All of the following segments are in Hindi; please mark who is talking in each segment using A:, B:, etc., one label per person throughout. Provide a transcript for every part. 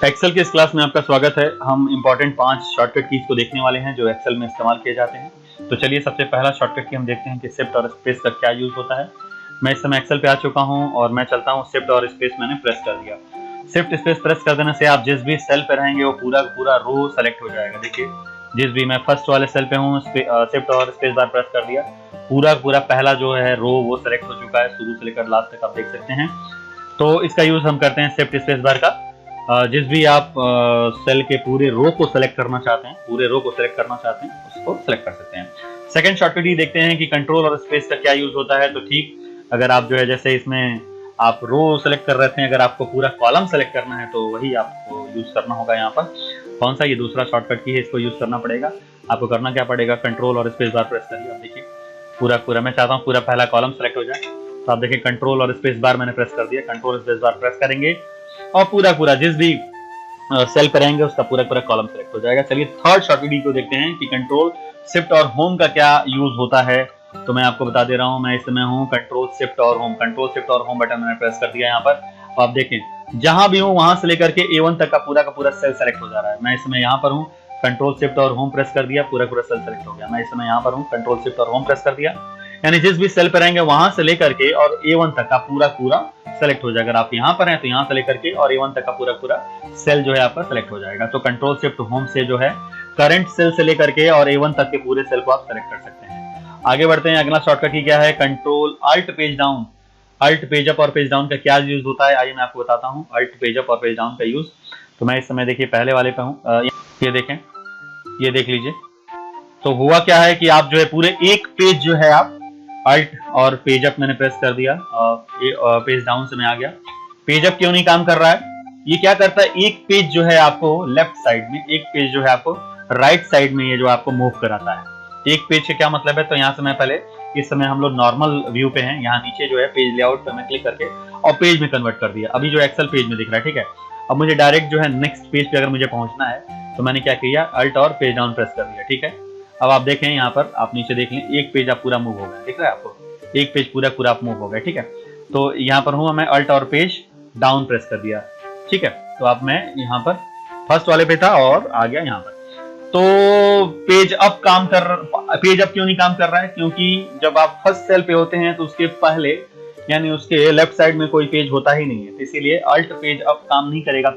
A: एक्सेल की इस क्लास में आपका स्वागत है। हम इंपॉर्टेंट 5 शॉर्टकट कीज को देखने वाले हैं जो एक्सेल में इस्तेमाल किए जाते हैं। तो चलिए सबसे पहला शॉर्टकट की हम देखते हैं कि शिफ्ट और स्पेस का क्या यूज होता है। मैं इस समय एक्सेल पे आ चुका हूं और मैं चलता हूं शिफ्ट और स्पेस मैंने प्रेस कर दिया। शिफ्ट स्पेस प्रेस कर देने से आप जिस भी सेल पे रहेंगे वो पूरा पूरा रो सेलेक्ट हो जाएगा। देखिए जिस भी मैं फर्स्ट वाले सेल पे हूँ शिफ्ट और स्पेस बार प्रेस कर दिया, पूरा पूरा पहला जो है रो वो सेलेक्ट हो चुका है, शुरू से लेकर लास्ट तक आप देख सकते हैं। तो इसका यूज हम करते हैं शिफ्ट स्पेस बार का। जिस भी आप सेल के पूरे रो को सेलेक्ट करना चाहते हैं, उसको सेलेक्ट कर सकते हैं। सेकंड शॉर्टकट ये देखते हैं कि कंट्रोल और स्पेस का क्या यूज होता है। तो ठीक, अगर आप जो है जैसे इसमें आप रो सेलेक्ट कर रहे थे, अगर आपको पूरा कॉलम सेलेक्ट करना है तो वही आपको यूज करना होगा। यहाँ पर कौन सा, ये दूसरा शॉर्टकट की है, इसको यूज करना पड़ेगा। आपको करना क्या पड़ेगा, कंट्रोल और स्पेस बार प्रेस करिए। आप देखिए पूरा पूरा मैं चाहता हूँ पूरा पहला कॉलम सेलेक्ट हो जाए, तो आप देखिए कंट्रोल और स्पेस बार मैंने प्रेस कर दिया। कंट्रोल स्पेस बार प्रेस करेंगे और पूरा पूरा जिस भी सेल पर रहेंगे उसका पूरा पूरा कॉलम सेलेक्ट हो जाएगा। चलिए थर्ड शॉर्टकट को देखते हैं कि कंट्रोल शिफ्ट और होम का क्या यूज होता है। तो मैं आपको बता दे रहा हूं, मैं इस समय हूं कंट्रोल शिफ्ट और होम। कंट्रोल शिफ्ट और होम बटन मैंने प्रेस कर दिया। यहाँ पर तो आप देखें जहां भी हूं वहां से लेकर के A1 तक का पूरा सेल सेलेक्ट हो जा रहा है। मैं इस समय यहाँ पर हूँ, कंट्रोल शिफ्ट और होम प्रेस कर दिया, पूरा पूरा सेल सेलेक्ट हो गया। मैं इस समय यहाँ पर हूँ, कंट्रोल शिफ्ट और होम प्रेस कर दिया, यानी जिस भी सेल पर रहेंगे वहां से लेकर के और A1 तक का पूरा सेलेक्ट हो जाएगा। अगर आप यहाँ पर हैं तो यहाँ से लेकर के और A1 तक का पूरा सेल जो है आपका सेलेक्ट हो जाएगा। तो कंट्रोल शिफ्ट होम से जो है करंट सेल से लेकर के और A1 तक के पूरे सेल को आप सेलेक्ट कर सकते हैं। आगे बढ़ते हैं, अगला शॉर्टकट की क्या है, control alt page down. Alt page up और पेज डाउन का क्या यूज होता है, आइए मैं आपको बताता हूँ अल्ट पेज अप और पेज डाउन का यूज। तो मैं इस समय देखिए पहले वाले पे हूँ, ये देखें, ये देख लीजिए। तो हुआ क्या है कि आप जो है पूरे एक पेज जो है आप अल्ट और पेज अप मैंने प्रेस कर दिया, पेज डाउन से मैं आ गया। पेज अप क्यों नहीं काम कर रहा है, ये क्या करता है, एक पेज जो है आपको लेफ्ट साइड में, एक पेज जो है आपको राइट साइड में, ये जो आपको मूव कराता है। एक पेज का क्या मतलब है, तो यहाँ से मैं पहले, इस समय हम लोग नॉर्मल व्यू पे हैं, यहाँ नीचे जो है पेज लेआउट पे मैं क्लिक करके और पेज में कन्वर्ट कर दिया। अभी जो एक्सेल पेज में दिख रहा है, ठीक है। अब मुझे डायरेक्ट जो है नेक्स्ट पेज पे अगर मुझे पहुंचना है तो मैंने क्या किया, अल्ट और पेज डाउन प्रेस कर दिया, ठीक है। अब आप देखें यहाँ पर, आप नीचे देख लें, एक पेज आप पूरा मूव हो गया, दिख रहा है आपको, एक पेज पूरा आप मूव हो गया, ठीक है। तो यहाँ पर हूँ मैं, अल्ट और पेज डाउन प्रेस कर दिया, ठीक है। तो अब मैं यहाँ पर फर्स्ट वाले पे था और आ गया यहाँ पर। तो पेज अप पेज अप क्यों नहीं काम कर रहा है, क्योंकि जब आप फर्स्ट सेल पे होते हैं तो उसके पहले, यानी उसके लेफ्ट साइड में कोई पेज होता ही नहीं है, तो इसीलिए अल्ट पेज अप काम नहीं करेगा।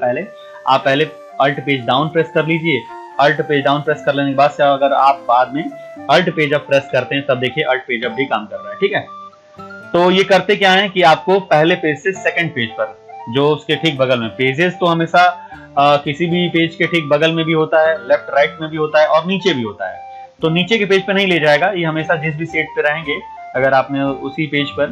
A: आप पहले अल्ट पेज डाउन प्रेस कर लीजिए। अल्ट पेज डाउन प्रेस कर लेने के बाद से अगर आप बाद में अल्ट पेज अप प्रेस करते हैं तब देखिए अल्ट पेज अप भी काम कर रहा है, ठीक है। तो ये करते क्या है कि आपको पहले पेज से सेकंड पेज पर, जो उसके ठीक बगल में, पेजेस तो हमेशा किसी भी पेज के ठीक बगल में भी होता है, लेफ्ट राइट में भी होता है और नीचे भी होता है। तो नीचे के पेज पर नहीं ले जाएगा, ये हमेशा जिस भी सेट पे रहेंगे, अगर आपने उसी पेज पर,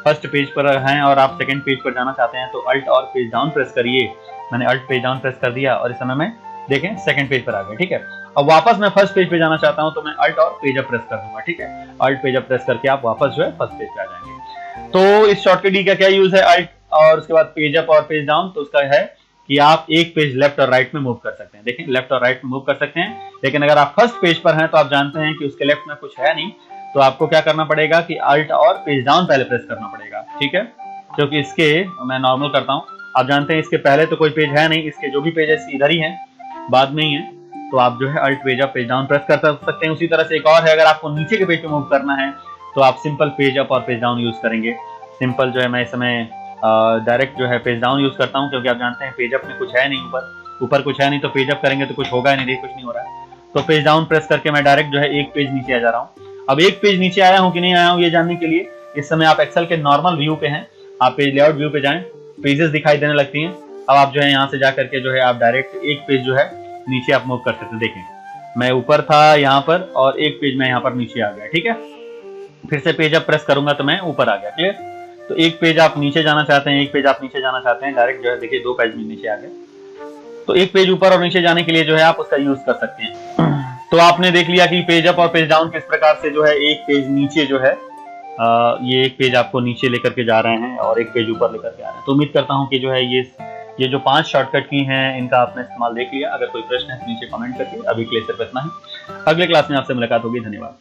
A: फर्स्ट पेज पर हैं और आप सेकंड पेज पर जाना चाहते हैं तो अल्ट और पेज डाउन प्रेस करिए। मैंने अल्ट पेज डाउन प्रेस कर दिया और इस समय मैं देखें सेकंड पेज पर आ गया, ठीक है। अब वापस मैं फर्स्ट पेज पे जाना चाहता हूं तो मैं अल्ट और पेज अप प्रेस कर दूंगा, ठीक है। अल्ट पेज अप प्रेस करके आप वापस जो है फर्स्ट पेज पे आ जाएंगे। तो इस शॉर्टकट की का क्या यूज है, अल्ट और उसके बाद पेज अप और पेज डाउन, तो उसका है कि आप एक पेज लेफ्ट और राइट में मूव कर सकते हैं। देखें लेफ्ट और राइट में मूव कर सकते हैं, लेकिन अगर आप फर्स्ट पेज पर हैं तो आप जानते हैं कि उसके लेफ्ट में कुछ है नहीं, तो आपको क्या करना पड़ेगा कि अल्ट और पेज डाउन पहले प्रेस करना पड़ेगा, ठीक है। क्योंकि इसके, मैं नॉर्मल करता हूं, आप जानते हैं इसके पहले तो कोई पेज है नहीं, इसके जो भी पेजेस इधर ही हैं, बाद में ही है। तो आप जो है alt page up page down press कर सकते हैं। उसी तरह से एक और है, अगर आपको नीचे के पेज पे मूव करना है तो आप सिंपल पेज अप और पेज डाउन यूज करेंगे। सिंपल जो है मैं इस समय डायरेक्ट जो है पेज डाउन यूज करता हूं, क्योंकि आप जानते हैं पेज अप में कुछ है नहीं, ऊपर कुछ है नहीं, तो पेज अप करेंगे तो कुछ होगा ही नहीं, कुछ नहीं हो रहा है। तो पेज डाउन प्रेस करके मैं डायरेक्ट जो है एक पेज नीचे आ जा रहा हूँ। अब एक पेज नीचे आया हूँ कि नहीं आया हूँ ये जानने के लिए, इस समय आप एक्सेल के नॉर्मल व्यू पे हैं, आप पेज लेआउट व्यू पे जाएं, पेजेस दिखाई देने लगती हैं। अब आप जो है यहाँ से जा करके जो है आप डायरेक्ट एक पेज जो है नीचे आप मूव कर सकते हैं। देखें मैं ऊपर था यहाँ पर और एक पेज में यहाँ पर नीचे आ गया, ठीक है। फिर से पेज अप प्रेस करूंगा तो मैं ऊपर आ गया, क्लियर। तो एक पेज आप नीचे जाना चाहते हैं, एक पेज आप नीचे जाना चाहते हैं, डायरेक्ट जो है देखिए दो पेज में नीचे आ गए। तो एक पेज ऊपर और नीचे जाने के लिए जो है आप उसका यूज कर सकते हैं। तो आपने देख लिया कि पेज अप और पेज डाउन किस प्रकार से जो है एक पेज नीचे जो है ये एक पेज आपको नीचे लेकर के जा रहे हैं और एक पेज ऊपर लेकर के आ रहे हैं। तो उम्मीद करता हूं कि जो है ये जो 5 शॉर्टकट की हैं इनका आपने इस्तेमाल देख लिया। अगर कोई प्रश्न है तो नीचे कमेंट करके, अभी के लिए सिर्फ इतना ही। अगले क्लास में आपसे मुलाकात होगी, धन्यवाद।